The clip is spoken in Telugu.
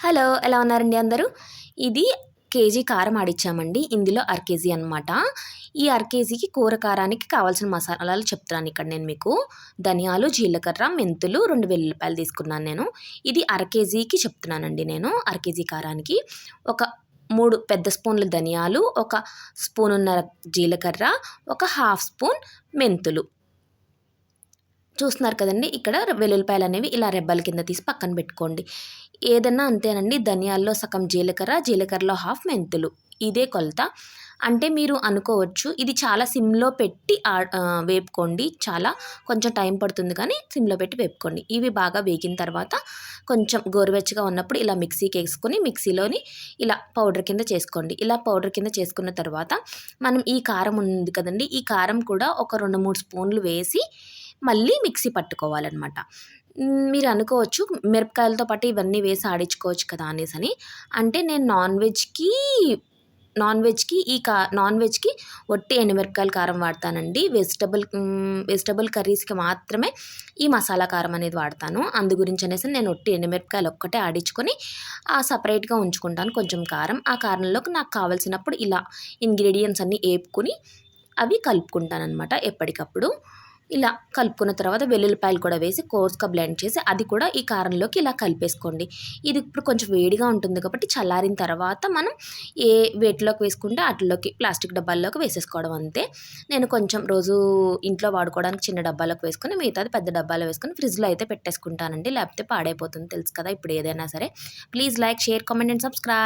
హలో! ఎలా ఉన్నారండి అందరూ? ఇది కేజీ కారం ఆడిచ్చామండి. ఇందులో అర కేజీ అనమాట. ఈ అర కేజీకి కూర కారానికి కావాల్సిన మసాలాలు చెప్తున్నాను ఇక్కడ నేను మీకు. ధనియాలు, జీలకర్ర, మెంతులు, 2 వెల్లుల్లిపాయలు తీసుకున్నాను నేను. ఇది అర కేజీకి చెప్తున్నానండి నేను. అర కేజీ కారానికి. ఒక 3 పెద్ద స్పూన్లు ధనియాలు, ఒక స్పూనున్నర జీలకర్ర, ఒక హాఫ్ స్పూన్ మెంతులు. చూస్తున్నారు కదండీ! ఇక్కడ వెల్లుల్లిపాయలనేవి ఇలా రెబ్బల కింద తీసి పక్కన పెట్టుకోండి. ఏదన్నా అంతేనండి. ధనియాల్లో సగం జీలకర్ర, జీలకర్రలో హాఫ్ మెంతులు. ఇదే కొలత. అంటే మీరు అనుకోవచ్చు ఇది చాలా సిమ్‌లో పెట్టి వేపుకోండి. కొంచెం టైం పడుతుంది కానీ సిమ్‌లో పెట్టి వేపుకోండి. ఇవి బాగా వేగిన తర్వాత కొంచెం గోరువెచ్చగా ఉన్నప్పుడు ఇలా మిక్సీకేసుకొని మిక్సీలోని ఇలా పౌడర్ కింద చేసుకోండి. ఇలా పౌడర్ కింద చేసుకున్న తర్వాత మనం ఈ కారం ఉంది కదండీ! ఈ కారం కూడా ఒక 2, 3 స్పూన్లు వేసి మళ్ళీ మిక్సీ పట్టుకోవాలనమాట. మీరు అనుకోవచ్చు మిరపకాయలతో పాటు ఇవన్నీ వేసి ఆడించుకోవచ్చు కదా అనేసని. అంటే నేను నాన్ వెజ్‌కి ఒట్టి ఎండుమిరపకాయల కారం వాడతానండి. వెజిటబుల్ కర్రీస్‌కి మాత్రమే ఈ మసాలా కారం అనేది వాడతాను. అందు గురించనేసి నేను ఒట్టి ఎండుమిరపకాయలు ఒక్కటే ఆడించుకొని సపరేట్‌గా ఉంచుకుంటాను కొంచెం కారం. ఆ కారంలోకి నాకు కావాల్సినప్పుడు ఇలా ఇంగ్రీడియెంట్స్ అన్నీ ఏపుకొని అవి కలుపుకుంటాననమాట ఎప్పటికప్పుడు. ఇలా కలుపుకున్న తర్వాత వెల్లుల్లిపాయలు కూడా వేసి కోర్స్‌గా బ్లెండ్ చేసి అది కూడా ఈ కారంలోకి ఇలా కలిపేసుకోండి. ఇది ఇప్పుడు కొంచెం వేడిగా ఉంటుంది కాబట్టి చల్లారిన తర్వాత మనం వేటిలోకి వేసుకుంటే ఆటిల్లోకి ప్లాస్టిక్ డబ్బాల్లోకి వేసేసుకోవడం అంతే. నేను కొంచెం రోజు ఇంట్లో వాడుకోవడానికి చిన్న డబ్బాలోకి వేసుకొని మిగతాది పెద్ద డబ్బాలో వేసుకొని ఫ్రిడ్జ్‌లో అయితే పెట్టేసుకుంటానండి. లేకపోతే పాడైపోతుంది తెలుసు కదా! ఇప్పుడు ఏదైనా సరే. Please like, share, comment and subscribe.